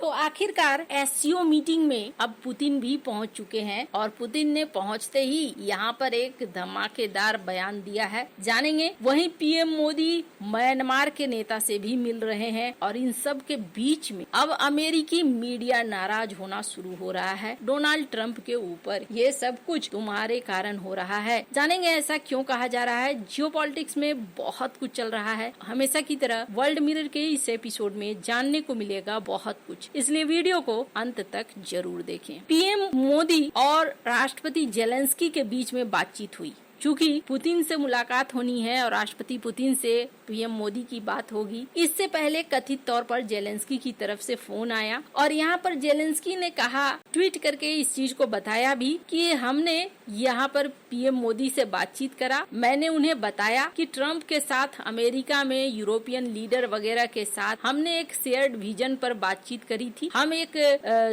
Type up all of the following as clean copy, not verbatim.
तो आखिरकार SCO meeting में अब पुतिन भी पहुंच चुके हैं और पुतिन ने पहुंचते ही यहां पर एक धमाकेदार बयान दिया है, जानेंगे। वहीं पीएम मोदी म्यांमार के नेता से भी मिल रहे हैं और इन सब के बीच में अब अमेरिकी मीडिया नाराज होना शुरू हो रहा है डोनाल्ड ट्रंप के ऊपर। ये सब कुछ तुम्हारे कारण हो रहा है, जानेंगे ऐसा क्यों कहा जा रहा है। जियोपॉलिटिक्स में बहुत कुछ चल रहा है, हमेशा की तरह वर्ल्ड मिरर के इस एपिसोड में जानने को मिलेगा बहुत कुछ, इसलिए वीडियो को अंत तक जरूर देखें। पीएम मोदी और राष्ट्रपति जेलेंस्की के बीच में बातचीत हुई। चूंकि पुतिन से मुलाकात होनी है और राष्ट्रपति पुतिन से पीएम मोदी की बात होगी, इससे पहले कथित तौर पर जेलेंस्की की तरफ से फोन आया और यहाँ पर जेलेंस्की ने कहा, ट्वीट करके इस चीज को बताया भी कि हमने यहाँ पर पीएम मोदी से बातचीत करा। मैंने उन्हें बताया कि ट्रंप के साथ, अमेरिका में यूरोपियन लीडर वगैरह के साथ हमने एक शेयर्ड विजन पर बातचीत करी थी। हम एक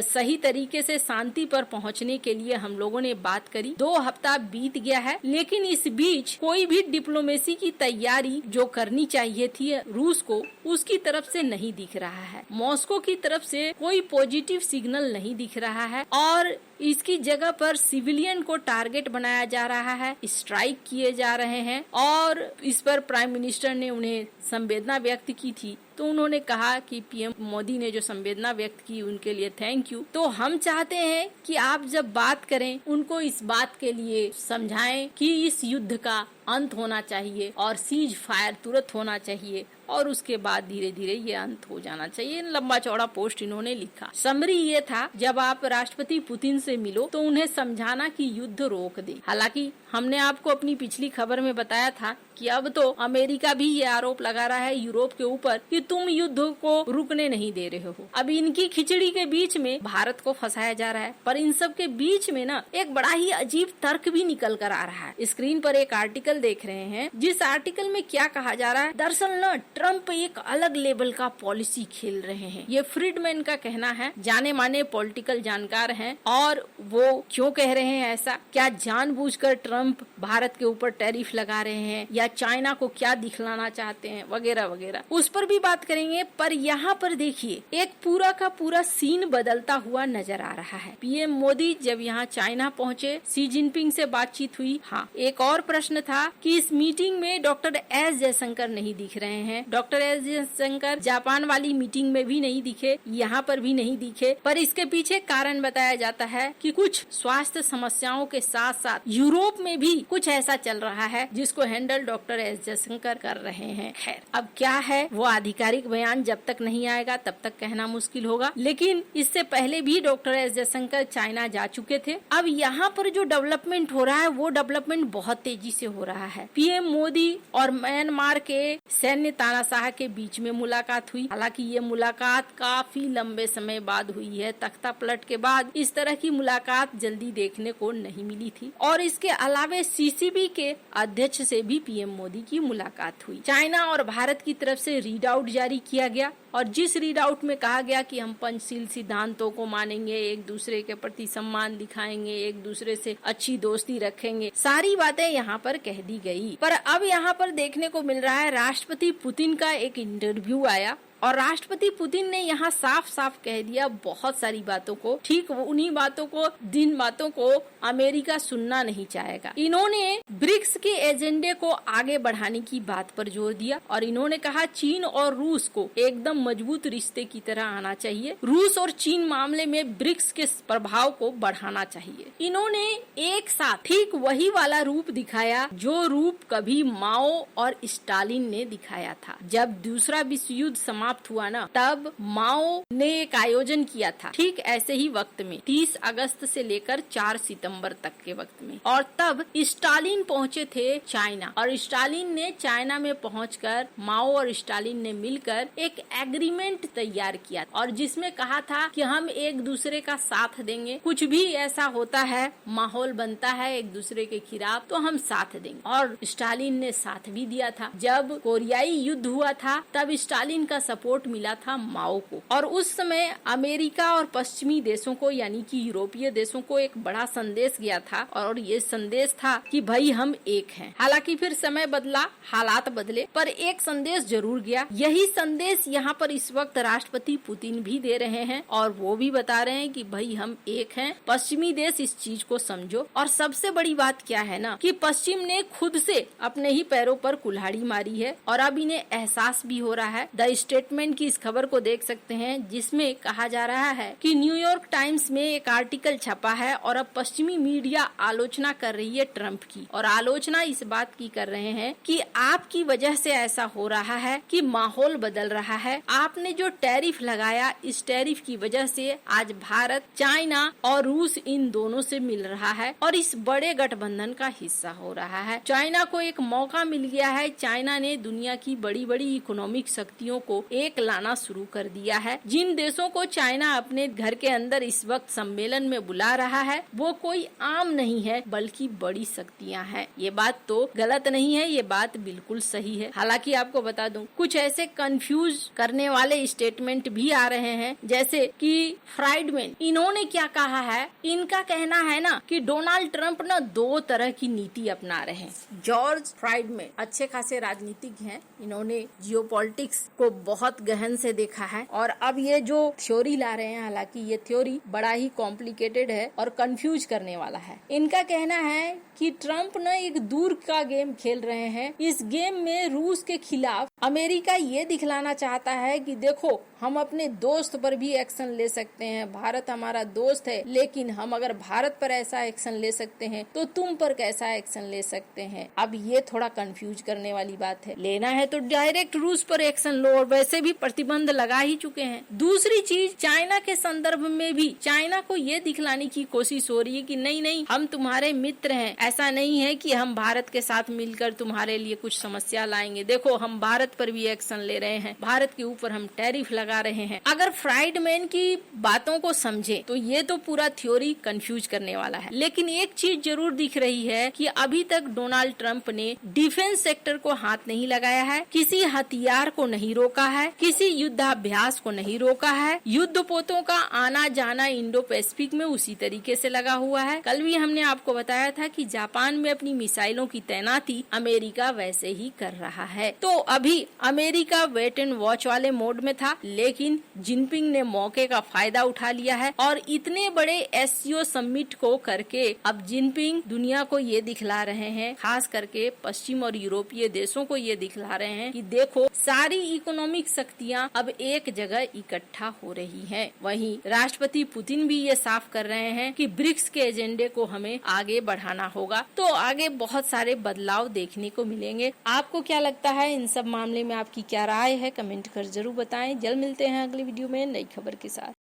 सही तरीके से शांति पर पहुँचने के लिए हम लोगों ने बात करी। 2 हफ्ता बीत गया है, लेकिन इस बीच कोई भी डिप्लोमेसी की तैयारी जो करनी चाहिए थी रूस को, उसकी तरफ से नहीं दिख रहा है। मॉस्को की तरफ से कोई पॉजिटिव सिग्नल नहीं दिख रहा है और इसकी जगह पर सिविलियन को टारगेट बनाया जा रहा है, स्ट्राइक किए जा रहे हैं और इस पर प्राइम मिनिस्टर ने उन्हें संवेदना व्यक्त की थी। तो उन्होंने कहा कि पीएम मोदी ने जो संवेदना व्यक्त की उनके लिए थैंक यू। तो हम चाहते हैं कि आप जब बात करें उनको इस बात के लिए समझाएं कि इस युद्ध का अंत होना चाहिए और सीज फायर तुरंत होना चाहिए और उसके बाद धीरे धीरे ये अंत हो जाना चाहिए। लंबा चौड़ा पोस्ट इन्होंने लिखा। समरी ये था, जब आप राष्ट्रपति पुतिन से मिलो तो उन्हें समझाना कि युद्ध रोक दे। हालांकि हमने आपको अपनी पिछली खबर में बताया था कि अब तो अमेरिका भी ये आरोप लगा रहा है यूरोप के ऊपर कि तुम युद्ध को रुकने नहीं दे रहे हो। अब इनकी खिचड़ी के बीच में भारत को फंसाया जा रहा है, पर इन सब के बीच में ना एक बड़ा ही अजीब तर्क भी निकल कर आ रहा है। स्क्रीन पर एक आर्टिकल देख रहे हैं, जिस आर्टिकल में क्या कहा जा रहा है, दरअसल न ट्रंप एक अलग लेवल का पॉलिसी खेल रहे हैं। ये फ्रीडमैन का कहना है, जाने माने पॉलिटिकल जानकार हैं, और वो क्यों कह रहे हैं ऐसा? क्या जानबूझकर ट्रंप भारत के ऊपर टैरिफ लगा रहे हैं या चाइना को क्या दिखलाना चाहते हैं वगैरह वगैरह, उस पर भी बात करेंगे। पर यहाँ पर देखिए एक पूरा का पूरा सीन बदलता हुआ नजर आ रहा है। पीएम मोदी जब यहाँ चाइना पहुँचे, शी जिनपिंग से बातचीत हुई। हाँ, एक और प्रश्न था कि इस मीटिंग में डॉक्टर एस जयशंकर नहीं दिख रहे हैं। डॉक्टर एस जयशंकर जापान वाली मीटिंग में भी नहीं दिखे, यहाँ पर भी नहीं दिखे। पर इसके पीछे कारण बताया जाता है कि कुछ स्वास्थ्य समस्याओं के साथ साथ यूरोप में भी कुछ ऐसा चल रहा है जिसको हैंडल डॉक्टर एस जयशंकर कर रहे हैं। खैर, अब क्या है वो आधिकारिक बयान जब तक नहीं आएगा तब तक कहना मुश्किल होगा। लेकिन इससे पहले भी डॉक्टर एस जयशंकर चाइना जा चुके थे। अब यहाँ पर जो डेवलपमेंट हो रहा है वो डेवलपमेंट बहुत तेजी से हो रहा है। पीएम मोदी और म्यांमार के सैन्य तानाशाह के बीच में मुलाकात हुई। हालांकि ये मुलाकात काफी लंबे समय बाद हुई है। तख्ता पलट के बाद इस तरह की मुलाकात जल्दी देखने को नहीं मिली थी। और इसके अलावे सीसीबी के अध्यक्ष से भी पीएम मोदी की मुलाकात हुई। चाइना और भारत की तरफ से रीड आउट जारी किया गया और जिस रीड आउट में कहा गया कि हम पंचशील सिद्धांतों को मानेंगे, एक दूसरे के प्रति सम्मान दिखाएंगे, एक दूसरे से अच्छी दोस्ती रखेंगे, सारी बातें यहाँ पर कह दी गई। पर अब यहाँ पर देखने को मिल रहा है राष्ट्रपति पुतिन का एक इंटरव्यू आया और राष्ट्रपति पुतिन ने यहाँ साफ साफ कह दिया बहुत सारी बातों को। ठीक उन्हीं बातों को, जिन बातों को अमेरिका सुनना नहीं चाहेगा। इन्होंने ब्रिक्स के एजेंडे को आगे बढ़ाने की बात पर जोर दिया और इन्होंने कहा चीन और रूस को एकदम मजबूत रिश्ते की तरह आना चाहिए। रूस और चीन मामले में ब्रिक्स के प्रभाव को बढ़ाना चाहिए। इन्होंने एक साथ ठीक वही वाला रूप दिखाया जो रूप कभी माओ और स्टालिन ने दिखाया था। जब दूसरा विश्व युद्ध समाप्त हुआ ना, तब माओ ने एक आयोजन किया था ठीक ऐसे ही वक्त में, 30 अगस्त से लेकर 4 सितंबर तक के वक्त में। और तब स्टालिन पहुंचे थे चाइना और स्टालिन ने चाइना में पहुंचकर माओ और स्टालिन ने मिलकर एक एग्रीमेंट तैयार किया और जिसमें कहा था कि हम एक दूसरे का साथ देंगे, कुछ भी ऐसा होता है, माहौल बनता है एक दूसरे के खिलाफ, तो हम साथ देंगे। और स्टालिन ने साथ भी दिया था। जब कोरियाई युद्ध हुआ था तब स्टालिन का सपोर्ट मिला था माओ को। और उस समय अमेरिका और पश्चिमी देशों को यानी कि यूरोपीय देशों को एक बड़ा संदेश गया था और ये संदेश था कि भाई हम एक हैं। हालांकि फिर समय बदला, हालात बदले, पर एक संदेश जरूर गया। यही संदेश यहाँ पर इस वक्त राष्ट्रपति पुतिन भी दे रहे हैं और वो भी बता रहे हैं कि भाई हम एक हैं, पश्चिमी देश इस चीज को समझो। और सबसे बड़ी बात क्या है ना कि पश्चिम ने खुद से अपने ही पैरों पर कुल्हाड़ी मारी है और अब इन्हें एहसास भी हो रहा है। द स्टेटमेंट की इस खबर को देख सकते हैं जिसमें कहा जा रहा है कि न्यूयॉर्क टाइम्स में एक आर्टिकल छपा है और अब पश्चिमी मीडिया आलोचना कर रही है ट्रंप की। और आलोचना इस बात की कर रहे हैं कि आपकी वजह से ऐसा हो रहा है कि माहौल बदल रहा है। आपने जो टैरिफ लगाया, इस टैरिफ की वजह से आज भारत, चाइना और रूस इन दोनों से मिल रहा है और इस बड़े गठबंधन का हिस्सा हो रहा है। चाइना को एक मौका मिल गया है। चाइना ने दुनिया की बड़ी बड़ी इकोनॉमिक शक्तियों को एक लाना शुरू कर दिया है। जिन देशों को चाइना अपने घर के अंदर इस वक्त सम्मेलन में बुला रहा है वो कोई आम नहीं है बल्कि बड़ी शक्तियां हैं। ये बात तो गलत नहीं है, ये बात बिल्कुल सही है। हालांकि आपको बता दूं कुछ ऐसे कंफ्यूज करने वाले स्टेटमेंट भी आ रहे हैं जैसे कि फ्राइडमैन, इन्होंने क्या कहा है, इनका कहना है ना कि डोनाल्ड ट्रंप ना दो तरह की नीति अपना रहे हैं। जॉर्ज फ्राइडमैन अच्छे खासे राजनीतिज्ञ हैं, इन्होंने जियोपॉलिटिक्स को बहुत गहन से देखा है और अब ये जो थ्योरी ला रहे हैं, हालांकि ये थ्योरी बड़ा ही कॉम्प्लिकेटेड है और कंफ्यूज करने वाला है। इनका कहना है कि ट्रंप न एक दूर का गेम खेल रहे हैं। इस गेम में रूस के खिलाफ अमेरिका ये दिखलाना चाहता है कि देखो हम अपने दोस्त पर भी एक्शन ले सकते हैं, भारत हमारा दोस्त है, लेकिन हम अगर भारत पर ऐसा एक्शन ले सकते हैं तो तुम पर कैसा एक्शन ले सकते हैं। अब ये थोड़ा कंफ्यूज करने वाली बात है। लेना है तो डायरेक्ट रूस पर एक्शन लो और वैसे भी प्रतिबंध लगा ही चुके हैं। दूसरी चीज, चाइना के संदर्भ में भी चाइना को ये दिखलाने की कोशिश हो रही है कि नहीं नहीं हम तुम्हारे मित्र हैं, ऐसा नहीं है कि हम भारत के साथ मिलकर तुम्हारे लिए कुछ समस्या लाएंगे। देखो हम भारत पर भी एक्शन ले रहे हैं, भारत के ऊपर हम टैरिफ लगा रहे हैं। अगर फ्राइडमैन की बातों को समझे तो ये तो पूरा थ्योरी कंफ्यूज करने वाला है। लेकिन एक चीज जरूर दिख रही है कि अभी तक डोनाल्ड ट्रंप ने डिफेंस सेक्टर को हाथ नहीं लगाया है, किसी हथियार को नहीं रोका है, किसी युद्धाभ्यास को नहीं रोका है। युद्धपोतों का आना जाना इंडो पैसिफिक में उसी तरीके से लगा हुआ है। कल भी हमने आपको बताया था कि जापान में अपनी मिसाइलों की तैनाती अमेरिका वैसे ही कर रहा है। तो अभी अमेरिका वेट एंड वॉच वाले मोड में था, लेकिन जिनपिंग ने मौके का फायदा उठा लिया है और इतने बड़े एससीओ समिट को करके अब जिनपिंग दुनिया को ये दिखला रहे हैं, खास करके पश्चिम और यूरोपीय देशों को ये दिखला रहे हैं कि देखो सारी इकोनॉमिक शक्तियां अब एक जगह इकट्ठा हो रही हैं। वहीं राष्ट्रपति पुतिन भी ये साफ कर रहे हैं कि ब्रिक्स के एजेंडे को हमें आगे बढ़ाना होगा। तो आगे बहुत सारे बदलाव देखने को मिलेंगे। आपको क्या लगता है इन सब मामले में, आपकी क्या राय है, कमेंट कर जरूर बताएं। जल्द मिलते हैं अगली वीडियो में नई खबर के साथ।